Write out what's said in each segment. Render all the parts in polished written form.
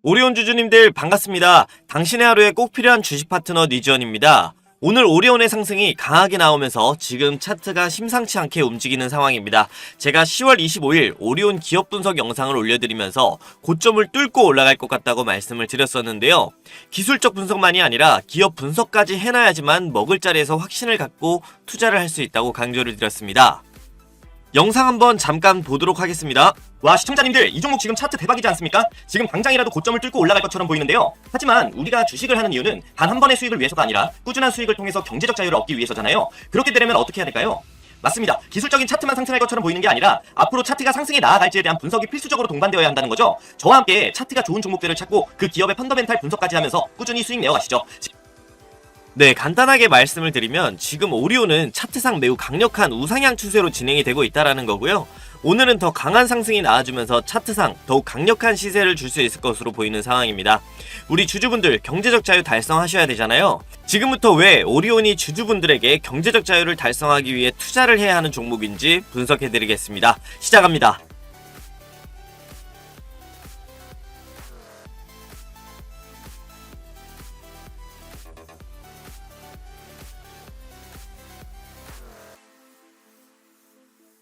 오리온 주주님들 반갑습니다. 당신의 하루에 꼭 필요한 주식 파트너 니지원입니다. 오늘 오리온의 상승이 강하게 나오면서 지금 차트가 심상치 않게 움직이는 상황입니다. 제가 10월 25일 오리온 기업 분석 영상을 올려드리면서 고점을 뚫고 올라갈 것 같다고 말씀을 드렸었는데요. 기술적 분석만이 아니라 기업 분석까지 해놔야지만 먹을 자리에서 확신을 갖고 투자를 할 수 있다고 강조를 드렸습니다. 영상 한번 잠깐 보도록 하겠습니다. 와, 시청자님들, 이 종목 지금 차트 대박이지 않습니까? 지금 당장이라도 고점을 뚫고 올라갈 것처럼 보이는데요. 하지만 우리가 주식을 하는 이유는 단 한 번의 수익을 위해서가 아니라 꾸준한 수익을 통해서 경제적 자유를 얻기 위해서잖아요. 그렇게 되려면 어떻게 해야 될까요? 맞습니다. 기술적인 차트만 상승할 것처럼 보이는 게 아니라 앞으로 차트가 상승해 나아갈지에 대한 분석이 필수적으로 동반되어야 한다는 거죠. 저와 함께 차트가 좋은 종목들을 찾고 그 기업의 펀더멘탈 분석까지 하면서 꾸준히 수익 내어 가시죠. 네, 간단하게 말씀을 드리면 지금 오리온은 차트상 매우 강력한 우상향 추세로 진행이 되고 있다는 거고요. 오늘은 더 강한 상승이 나와주면서 차트상 더욱 강력한 시세를 줄 수 있을 것으로 보이는 상황입니다. 우리 주주분들 경제적 자유 달성하셔야 되잖아요. 지금부터 왜 오리온이 주주분들에게 경제적 자유를 달성하기 위해 투자를 해야 하는 종목인지 분석해드리겠습니다. 시작합니다.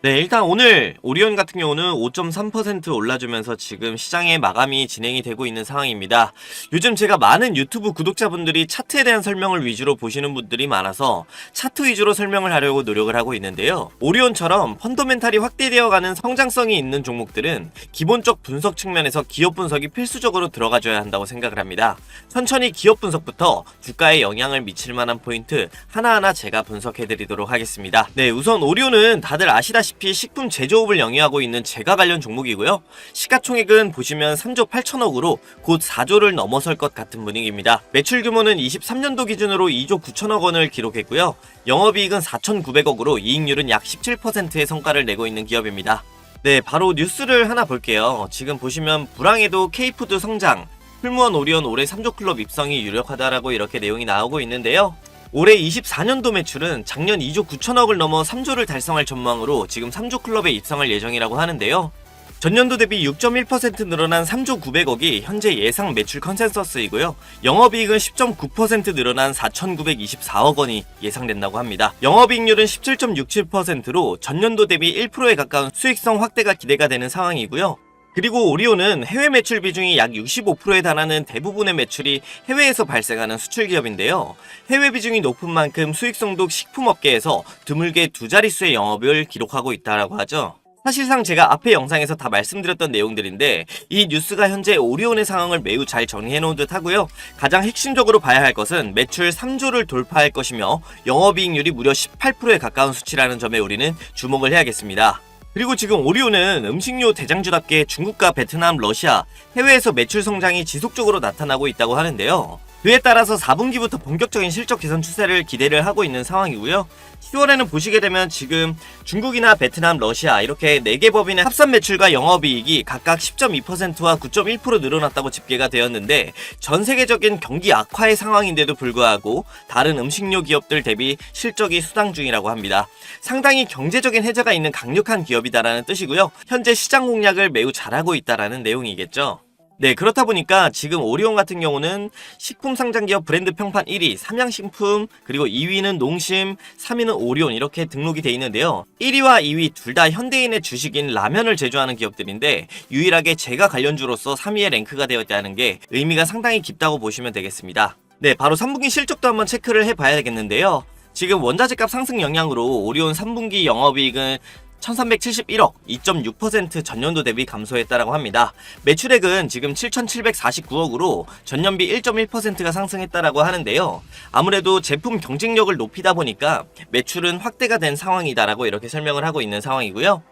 네, 일단 오늘 오리온 같은 경우는 5.3% 올라주면서 지금 시장의 마감이 진행이 되고 있는 상황입니다. 요즘 제가 많은 유튜브 구독자분들이 차트에 대한 설명을 위주로 보시는 분들이 많아서 차트 위주로 설명을 하려고 노력을 하고 있는데요. 오리온처럼 펀더멘탈이 확대되어가는 성장성이 있는 종목들은 기본적 분석 측면에서 기업 분석이 필수적으로 들어가줘야 한다고 생각을 합니다. 천천히 기업 분석부터 주가에 영향을 미칠 만한 포인트 하나하나 제가 분석해드리도록 하겠습니다. 네, 우선 오리온은 다들 아시다시피 식품 제조업을 영위하고 있는 제과 관련 종목이고요. 시가총액은 보시면 3조 8천억으로 곧 4조를 넘어설 것 같은 분위기입니다. 매출 규모는 23년도 기준으로 2조 9천억 원을 기록했고요. 영업이익은 4,900억으로 이익률은 약 17%의 성과를 내고 있는 기업입니다. 네, 바로 뉴스를 하나 볼게요. 지금 보시면 불황에도 K푸드 성장, 풀무원 오리온 올해 3조 클럽 입성이 유력하다라고 이렇게 내용이 나오고 있는데요. 올해 24년도 매출은 작년 2조 9천억을 넘어 3조를 달성할 전망으로 지금 3조 클럽에 입성할 예정이라고 하는데요. 전년도 대비 6.1% 늘어난 3조 900억이 현재 예상 매출 컨센서스이고요. 영업이익은 10.9% 늘어난 4,924억 원이 예상된다고 합니다. 영업이익률은 17.67%로 전년도 대비 1%에 가까운 수익성 확대가 기대가 되는 상황이고요. 그리고 오리온은 해외 매출 비중이 약 65%에 달하는 대부분의 매출이 해외에서 발생하는 수출 기업인데요. 해외 비중이 높은 만큼 수익성도 식품업계에서 드물게 두 자릿수의 영업을 기록하고 있다고 하죠. 사실상 제가 앞에 영상에서 다 말씀드렸던 내용들인데 이 뉴스가 현재 오리온의 상황을 매우 잘 정리해놓은 듯 하고요. 가장 핵심적으로 봐야 할 것은 매출 3조를 돌파할 것이며 영업이익률이 무려 18%에 가까운 수치라는 점에 우리는 주목을 해야겠습니다. 그리고 지금 오리온은 음식료 대장주답게 중국과 베트남, 러시아, 해외에서 매출 성장이 지속적으로 나타나고 있다고 하는데요. 그에 따라서 4분기부터 본격적인 실적 개선 추세를 기대를 하고 있는 상황이고요. 10월에는 보시게 되면 지금 중국이나 베트남, 러시아 이렇게 4개 법인의 합산 매출과 영업이익이 각각 10.2%와 9.1% 늘어났다고 집계가 되었는데 전 세계적인 경기 악화의 상황인데도 불구하고 다른 음식료 기업들 대비 실적이 수당 중이라고 합니다. 상당히 경제적인 해자가 있는 강력한 기업이다라는 뜻이고요. 현재 시장 공략을 매우 잘하고 있다라는 내용이겠죠. 네, 그렇다 보니까 지금 오리온 같은 경우는 식품 상장기업 브랜드 평판 1위 삼양식품, 그리고 2위는 농심, 3위는 오리온 이렇게 등록이 돼 있는데요. 1위와 2위 둘 다 현대인의 주식인 라면을 제조하는 기업들인데 유일하게 제가 관련주로서 3위에 랭크가 되어 있다는 게 의미가 상당히 깊다고 보시면 되겠습니다. 네, 바로 3분기 실적도 한번 체크를 해봐야겠는데요. 지금 원자재값 상승 영향으로 오리온 3분기 영업이익은 1371억, 2.6% 전년도 대비 감소했다라고 합니다. 매출액은 지금 7749억으로 전년비 1.1%가 상승했다라고 하는데요. 아무래도 제품 경쟁력을 높이다 보니까 매출은 확대가 된 상황이다라고 이렇게 설명을 하고 있는 상황이고요.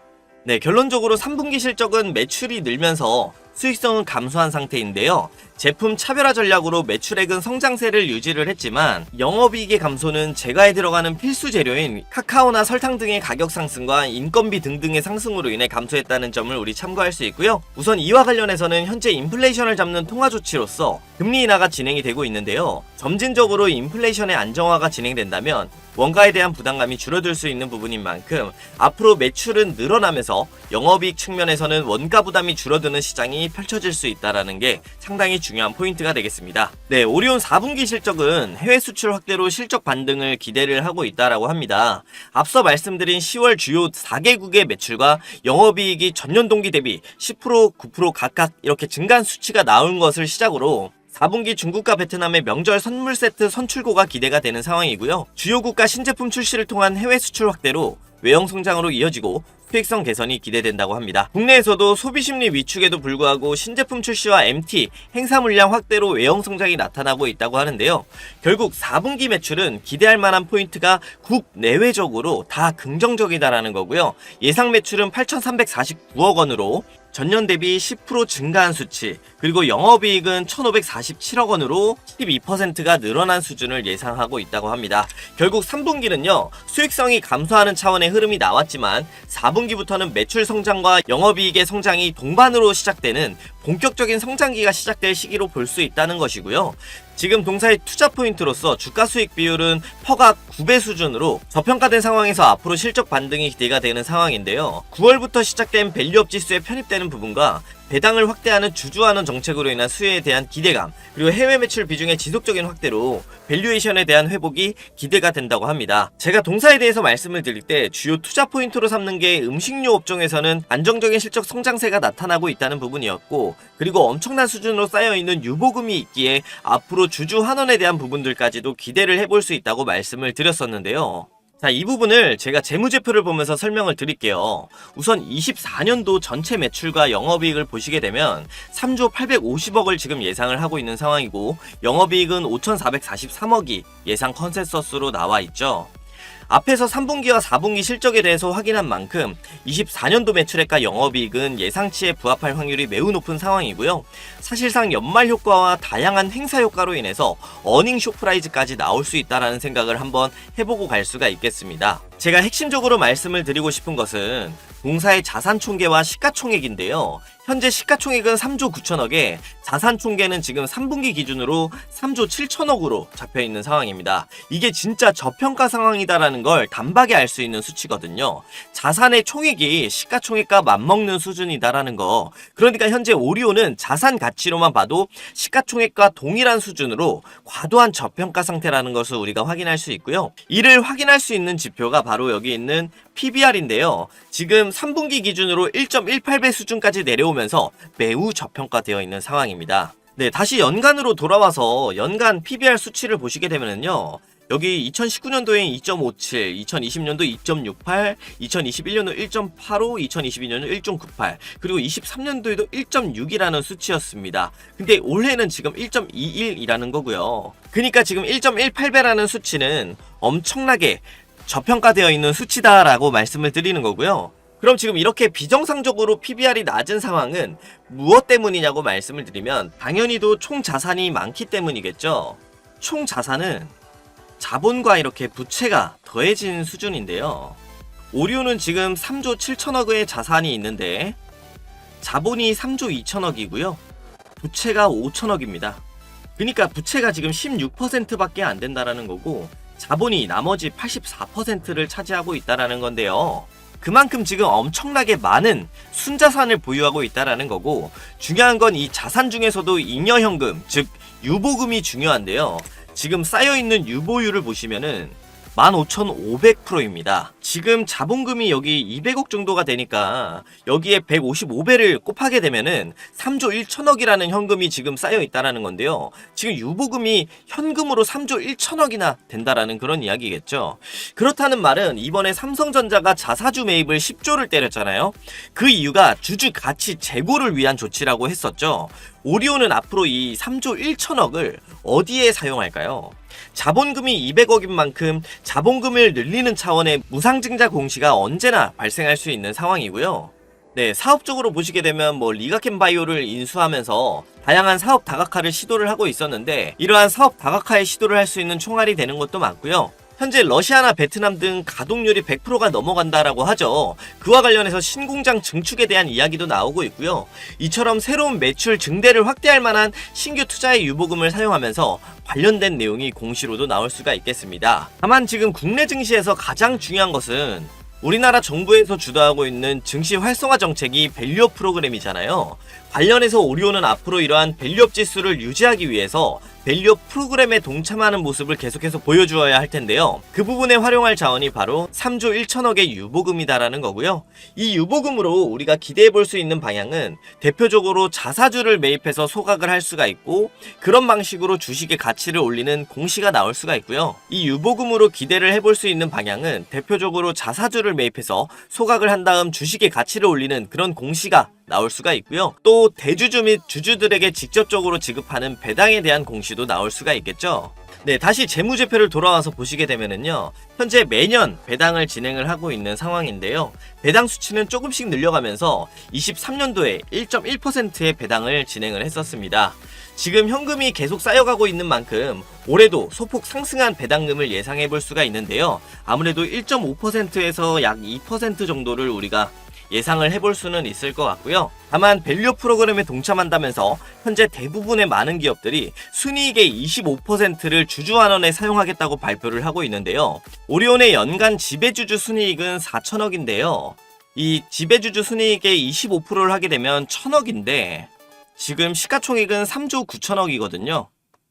네, 결론적으로 3분기 실적은 매출이 늘면서 수익성은 감소한 상태인데요. 제품 차별화 전략으로 매출액은 성장세를 유지를 했지만 영업이익의 감소는 제과에 들어가는 필수 재료인 카카오나 설탕 등의 가격 상승과 인건비 등등의 상승으로 인해 감소했다는 점을 우리 참고할 수 있고요. 우선 이와 관련해서는 현재 인플레이션을 잡는 통화 조치로서 금리 인하가 진행이 되고 있는데요. 점진적으로 인플레이션의 안정화가 진행된다면 원가에 대한 부담감이 줄어들 수 있는 부분인 만큼 앞으로 매출은 늘어나면서 영업이익 측면에서는 원가 부담이 줄어드는 시장이 펼쳐질 수 있다는 게 상당히 중요한 포인트가 되겠습니다. 네, 오리온 4분기 실적은 해외 수출 확대로 실적 반등을 기대를 하고 있다라고 합니다. 앞서 말씀드린 10월 주요 4개국의 매출과 영업이익이 전년 동기 대비 10%, 9% 각각 이렇게 증가한 수치가 나온 것을 시작으로 4분기 중국과 베트남의 명절 선물 세트 선출고가 기대가 되는 상황이고요. 주요 국가 신제품 출시를 통한 해외 수출 확대로 외형 성장으로 이어지고 수익성 개선이 기대된다고 합니다. 국내에서도 소비심리 위축에도 불구하고 신제품 출시와 MT, 행사 물량 확대로 외형 성장이 나타나고 있다고 하는데요. 결국 4분기 매출은 기대할 만한 포인트가 국내외적으로 다 긍정적이다라는 거고요. 예상 매출은 8,349억 원으로 전년 대비 10% 증가한 수치, 그리고 영업이익은 1,547억 원으로 12%가 늘어난 수준을 예상하고 있다고 합니다. 결국 3분기는요, 수익성이 감소하는 차원의 흐름이 나왔지만 4분기부터는 매출 성장과 영업이익의 성장이 동반으로 시작되는 본격적인 성장기가 시작될 시기로 볼 수 있다는 것이고요. 지금 동사의 투자 포인트로서 주가 수익 비율은 퍼가 9배 수준으로 저평가된 상황에서 앞으로 실적 반등이 기대가 되는 상황인데요. 9월부터 시작된 밸류업 지수에 편입되는 부분과 배당을 확대하는 주주환원 정책으로 인한 수혜에 대한 기대감, 그리고 해외 매출 비중의 지속적인 확대로 밸류에이션에 대한 회복이 기대가 된다고 합니다. 제가 동사에 대해서 말씀을 드릴 때 주요 투자 포인트로 삼는 게 음식료 업종에서는 안정적인 실적 성장세가 나타나고 있다는 부분이었고, 그리고 엄청난 수준으로 쌓여있는 유보금이 있기에 앞으로 주주 환원에 대한 부분들까지도 기대를 해볼 수 있다고 말씀을 드렸었는데요. 자, 이 부분을 제가 재무제표를 보면서 설명을 드릴게요. 우선 24년도 전체 매출과 영업이익을 보시게 되면 3조 850억을 지금 예상을 하고 있는 상황이고, 영업이익은 5,443억이 예상 컨센서스로 나와 있죠. 앞에서 3분기와 4분기 실적에 대해서 확인한 만큼 24년도 매출액과 영업이익은 예상치에 부합할 확률이 매우 높은 상황이고요. 사실상 연말 효과와 다양한 행사 효과로 인해서 어닝 쇼프라이즈까지 나올 수 있다는 생각을 한번 해보고 갈 수가 있겠습니다. 제가 핵심적으로 말씀을 드리고 싶은 것은 동사의 자산 총계와 시가총액인데요. 현재 시가총액은 3조 9천억에 자산 총계는 지금 3분기 기준으로 3조 7천억으로 잡혀있는 상황입니다. 이게 진짜 저평가 상황이다라는 걸 단박에 알 수 있는 수치거든요. 자산의 총액이 시가총액과 맞먹는 수준이다라는 거. 그러니까 현재 오리온은 자산 가치로만 봐도 시가총액과 동일한 수준으로 과도한 저평가 상태라는 것을 우리가 확인할 수 있고요. 이를 확인할 수 있는 지표가 바로 여기 있는 PBR인데요. 지금 3분기 기준으로 1.18배 수준까지 내려오면서 매우 저평가되어 있는 상황입니다. 네, 다시 연간으로 돌아와서 연간 PBR 수치를 보시게 되면요. 여기 2019년도에 2.57, 2020년도 2.68, 2021년도 1.85, 2022년도 1.98, 그리고 23년도에도 1.6이라는 수치였습니다. 근데 올해는 지금 1.21이라는 거고요. 그러니까 지금 1.18배라는 수치는 엄청나게 저평가되어 있는 수치다라고 말씀을 드리는 거고요. 그럼 지금 이렇게 비정상적으로 PBR이 낮은 상황은 무엇 때문이냐고 말씀을 드리면 당연히도 총 자산이 많기 때문이겠죠. 총 자산은 자본과 이렇게 부채가 더해진 수준인데요. 오리온은 지금 3조 7천억의 자산이 있는데 자본이 3조 2천억이고요. 부채가 5천억입니다. 그러니까 부채가 지금 16%밖에 안 된다라는 거고 자본이 나머지 84%를 차지하고 있다라는 건데요. 그만큼 지금 엄청나게 많은 순자산을 보유하고 있다라는 거고, 중요한 건 이 자산 중에서도 잉여현금, 즉 유보금이 중요한데요. 지금 쌓여있는 유보율을 보시면은 15,500%입니다. 지금 자본금이 여기 200억 정도가 되니까 여기에 155배를 곱하게 되면은 3조 1천억이라는 현금이 지금 쌓여 있다라는 건데요. 지금 유보금이 현금으로 3조 1천억이나 된다라는 그런 이야기겠죠. 그렇다는 말은 이번에 삼성전자가 자사주 매입을 10조를 때렸잖아요. 그 이유가 주주 가치 제고를 위한 조치라고 했었죠. 오리온은 앞으로 이 3조 1천억을 어디에 사용할까요? 자본금이 200억인 만큼 자본금을 늘리는 차원의 무상증자 공시가 언제나 발생할 수 있는 상황이고요. 네, 사업적으로 보시게 되면 뭐 리가켄바이오를 인수하면서 다양한 사업 다각화를 시도를 하고 있었는데, 이러한 사업 다각화에 시도를 할 수 있는 총알이 되는 것도 많고요. 현재 러시아나 베트남 등 가동률이 100%가 넘어간다라고 하죠. 그와 관련해서 신공장 증축에 대한 이야기도 나오고 있고요. 이처럼 새로운 매출 증대를 확대할 만한 신규 투자의 유보금을 사용하면서 관련된 내용이 공시로도 나올 수가 있겠습니다. 다만 지금 국내 증시에서 가장 중요한 것은 우리나라 정부에서 주도하고 있는 증시 활성화 정책이 밸류업 프로그램이잖아요. 관련해서 오리온은 앞으로 이러한 밸류업 지수를 유지하기 위해서 밸류업 프로그램에 동참하는 모습을 계속해서 보여주어야 할 텐데요. 그 부분에 활용할 자원이 바로 3조 1천억의 유보금이다라는 거고요. 이 유보금으로 우리가 기대해 볼 수 있는 방향은 대표적으로 자사주를 매입해서 소각을 할 수가 있고, 그런 방식으로 주식의 가치를 올리는 공시가 나올 수가 있고요. 이 유보금으로 기대를 해볼 수 있는 방향은 대표적으로 자사주를 매입해서 소각을 한 다음 주식의 가치를 올리는 그런 공시가 나올 수가 있고요. 또 대주주 및 주주들에게 직접적으로 지급하는 배당에 대한 공시도 나올 수가 있겠죠. 네, 다시 재무제표를 돌아와서 보시게 되면은요, 현재 매년 배당을 진행을 하고 있는 상황인데요. 배당 수치는 조금씩 늘려가면서 23년도에 1.1%의 배당을 진행을 했었습니다. 지금 현금이 계속 쌓여가고 있는 만큼 올해도 소폭 상승한 배당금을 예상해 볼 수가 있는데요. 아무래도 1.5%에서 약 2% 정도를 우리가 예상을 해볼 수는 있을 것 같고요. 다만 밸류 프로그램에 동참한다면서 현재 대부분의 많은 기업들이 순이익의 25%를 주주환원에 사용하겠다고 발표를 하고 있는데요. 오리온의 연간 지배주주 순이익은 4천억인데요. 이 지배주주 순이익의 25%를 하게 되면 1,000억인데 지금 시가총액은 3조 9천억이거든요.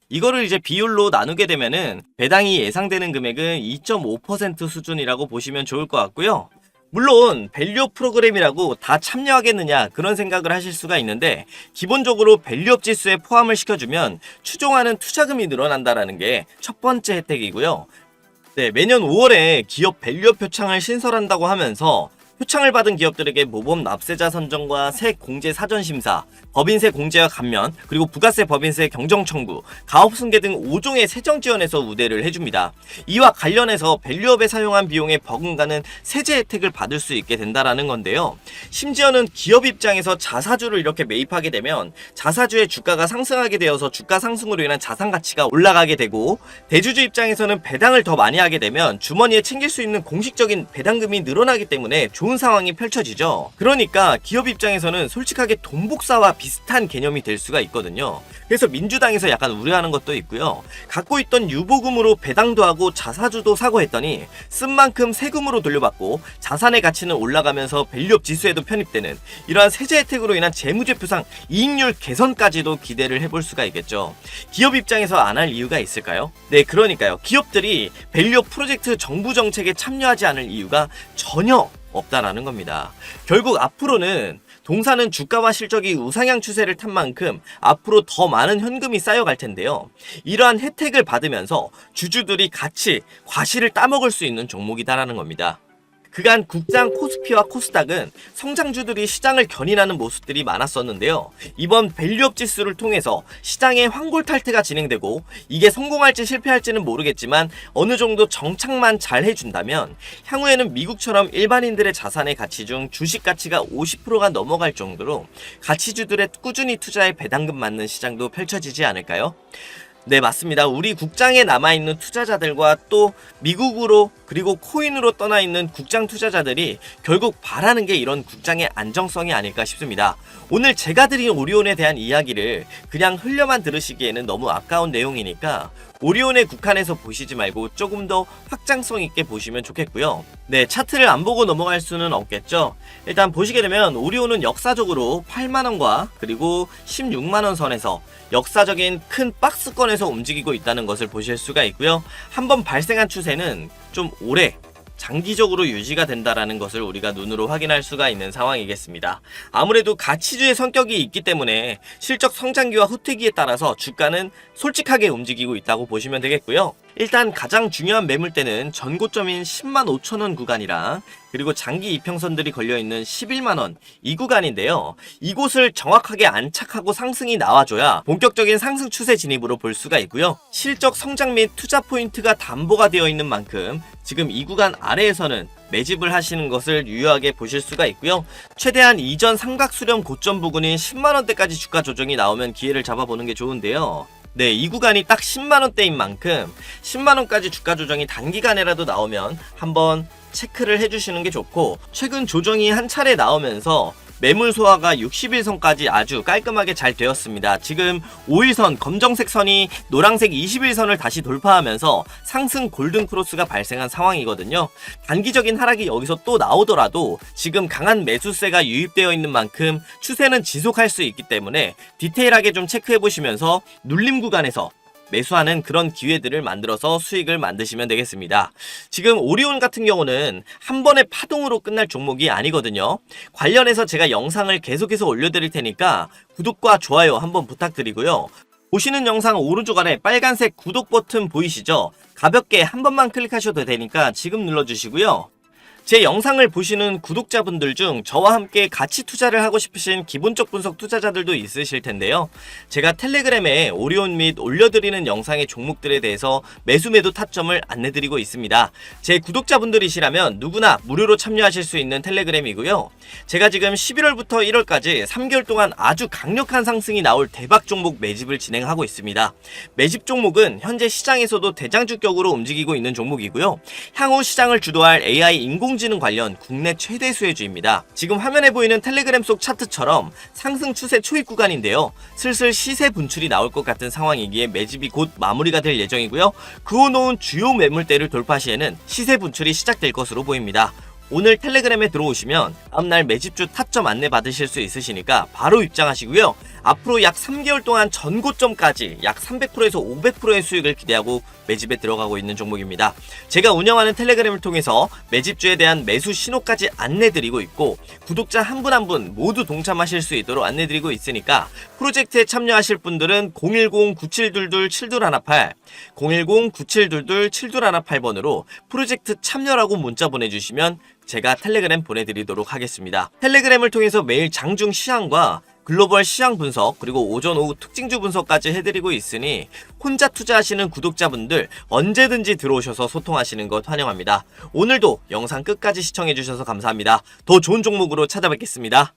이거를 이제 비율로 나누게 되면은 배당이 예상되는 금액은 2.5% 수준이라고 보시면 좋을 것 같고요. 물론 밸류업 프로그램이라고 다 참여하겠느냐 그런 생각을 하실 수가 있는데, 기본적으로 밸류업 지수에 포함을 시켜주면 추종하는 투자금이 늘어난다라는 게 첫 번째 혜택이고요. 네, 매년 5월에 기업 밸류업 표창을 신설한다고 하면서 표창을 받은 기업들에게 모범 납세자 선정과 세 공제 사전 심사, 법인세 공제와 감면, 그리고 부가세 법인세 경정 청구, 가업 승계 등 5종의 세정 지원에서 우대를 해줍니다. 이와 관련해서 밸류업에 사용한 비용에 버금가는 세제 혜택을 받을 수 있게 된다라는 건데요. 심지어는 기업 입장에서 자사주를 이렇게 매입하게 되면 자사주의 주가가 상승하게 되어서 주가 상승으로 인한 자산 가치가 올라가게 되고, 대주주 입장에서는 배당을 더 많이 하게 되면 주머니에 챙길 수 있는 공식적인 배당금이 늘어나기 때문에 좋은 상황이 펼쳐지죠. 그러니까 기업 입장에서는 솔직하게 돈복사와 비슷한 개념이 될 수가 있거든요. 그래서 민주당에서 약간 우려하는 것도 있고요. 갖고 있던 유보금으로 배당도 하고 자사주도 사고 했더니 쓴 만큼 세금으로 돌려받고 자산의 가치는 올라가면서 밸류업 지수에도 편입되는 이러한 세제 혜택으로 인한 재무제표상 이익률 개선까지도 기대를 해볼 수가 있겠죠. 기업 입장에서 안 할 이유가 있을까요? 네, 그러니까요. 기업들이 밸류업 프로젝트 정부 정책에 참여하지 않을 이유가 전혀 없다라는 겁니다. 결국 앞으로는 동사는 주가와 실적이 우상향 추세를 탄 만큼 앞으로 더 많은 현금이 쌓여갈 텐데요. 이러한 혜택을 받으면서 주주들이 같이 과실을 따먹을 수 있는 종목이다라는 겁니다. 그간 국장 코스피와 코스닥은 성장주들이 시장을 견인하는 모습들이 많았었는데요. 이번 밸류업 지수를 통해서 시장의 환골 탈퇴가 진행되고, 이게 성공할지 실패할지는 모르겠지만 어느 정도 정착만 잘 해준다면 향후에는 미국처럼 일반인들의 자산의 가치 중 주식 가치가 50%가 넘어갈 정도로 가치주들의 꾸준히 투자에 배당금 맞는 시장도 펼쳐지지 않을까요? 네, 맞습니다. 우리 국장에 남아있는 투자자들과 또 미국으로 그리고 코인으로 떠나있는 국장 투자자들이 결국 바라는 게 이런 국장의 안정성이 아닐까 싶습니다. 오늘 제가 드린 오리온에 대한 이야기를 그냥 흘려만 들으시기에는 너무 아까운 내용이니까 오리온에 국한해서 보시지 말고 조금 더 확장성 있게 보시면 좋겠고요. 네, 차트를 안 보고 넘어갈 수는 없겠죠. 일단 보시게 되면 오리온은 역사적으로 8만원과 그리고 16만원 선에서 역사적인 큰 박스권에서 움직이고 있다는 것을 보실 수가 있고요. 한번 발생한 추세는 좀 오래 장기적으로 유지가 된다라는 것을 우리가 눈으로 확인할 수가 있는 상황이겠습니다. 아무래도 가치주의 성격이 있기 때문에 실적 성장기와 후퇴기에 따라서 주가는 솔직하게 움직이고 있다고 보시면 되겠고요. 일단 가장 중요한 매물대는 전고점인 10만 5천원 구간이랑 그리고 장기 이평선들이 걸려있는 11만원 이 구간인데요. 이곳을 정확하게 안착하고 상승이 나와줘야 본격적인 상승 추세 진입으로 볼 수가 있고요. 실적 성장 및 투자 포인트가 담보가 되어 있는 만큼 지금 이 구간 아래에서는 매집을 하시는 것을 유효하게 보실 수가 있고요. 최대한 이전 삼각 수렴 고점 부근인 10만원대까지 주가 조정이 나오면 기회를 잡아보는 게 좋은데요. 네, 이 구간이 딱 10만원대인 만큼 10만원까지 주가 조정이 단기간에라도 나오면 한번 체크를 해주시는 게 좋고, 최근 조정이 한 차례 나오면서 매물 소화가 60일선까지 아주 깔끔하게 잘 되었습니다. 지금 5일선 검정색 선이 노란색 21선을 다시 돌파하면서 상승 골든 크로스가 발생한 상황이거든요. 단기적인 하락이 여기서 또 나오더라도 지금 강한 매수세가 유입되어 있는 만큼 추세는 지속할 수 있기 때문에 디테일하게 좀 체크해 보시면서 눌림 구간에서 매수하는 그런 기회들을 만들어서 수익을 만드시면 되겠습니다. 지금 오리온 같은 경우는 한 번의 파동으로 끝날 종목이 아니거든요. 관련해서 제가 영상을 계속해서 올려드릴 테니까 구독과 좋아요 한번 부탁드리고요. 보시는 영상 오른쪽 아래 빨간색 구독 버튼 보이시죠? 가볍게 한 번만 클릭하셔도 되니까 지금 눌러주시고요. 제 영상을 보시는 구독자분들 중 저와 함께 같이 투자를 하고 싶으신 기본적 분석 투자자들도 있으실 텐데요. 제가 텔레그램에 오리온 및 올려드리는 영상의 종목들에 대해서 매수 매도 타점을 안내드리고 있습니다. 제 구독자분들이시라면 누구나 무료로 참여하실 수 있는 텔레그램이고요. 제가 지금 11월부터 1월까지 3개월 동안 아주 강력한 상승이 나올 대박 종목 매집을 진행하고 있습니다. 매집 종목은 현재 시장에서도 대장주격으로 움직이고 있는 종목이고요. 향후 시장을 주도할 AI 인공지능 관련 국내 최대 수혜주입니다. 지금 화면에 보이는 텔레그램 속 차트처럼 상승 추세 초입 구간인데요. 슬슬 시세 분출이 나올 것 같은 상황이기에 매집이 곧 마무리가 될 예정이고요. 그어놓은 주요 매물대를 돌파 시에는 시세 분출이 시작될 것으로 보입니다. 오늘 텔레그램에 들어오시면 다음날 매집주 타점 안내 받으실 수 있으시니까 바로 입장하시고요. 앞으로 약 3개월 동안 전고점까지 약 300%에서 500%의 수익을 기대하고 매집에 들어가고 있는 종목입니다. 제가 운영하는 텔레그램을 통해서 매집주에 대한 매수 신호까지 안내드리고 있고, 구독자 한 분 한 분 모두 동참하실 수 있도록 안내드리고 있으니까 프로젝트에 참여하실 분들은 010-9722-7218 010-9722-7218번으로 프로젝트 참여라고 문자 보내주시면 제가 텔레그램 보내드리도록 하겠습니다. 텔레그램을 통해서 매일 장중 시황과 글로벌 시황 분석 그리고 오전 오후 특징주 분석까지 해드리고 있으니 혼자 투자하시는 구독자분들 언제든지 들어오셔서 소통하시는 것 환영합니다. 오늘도 영상 끝까지 시청해주셔서 감사합니다. 더 좋은 종목으로 찾아뵙겠습니다.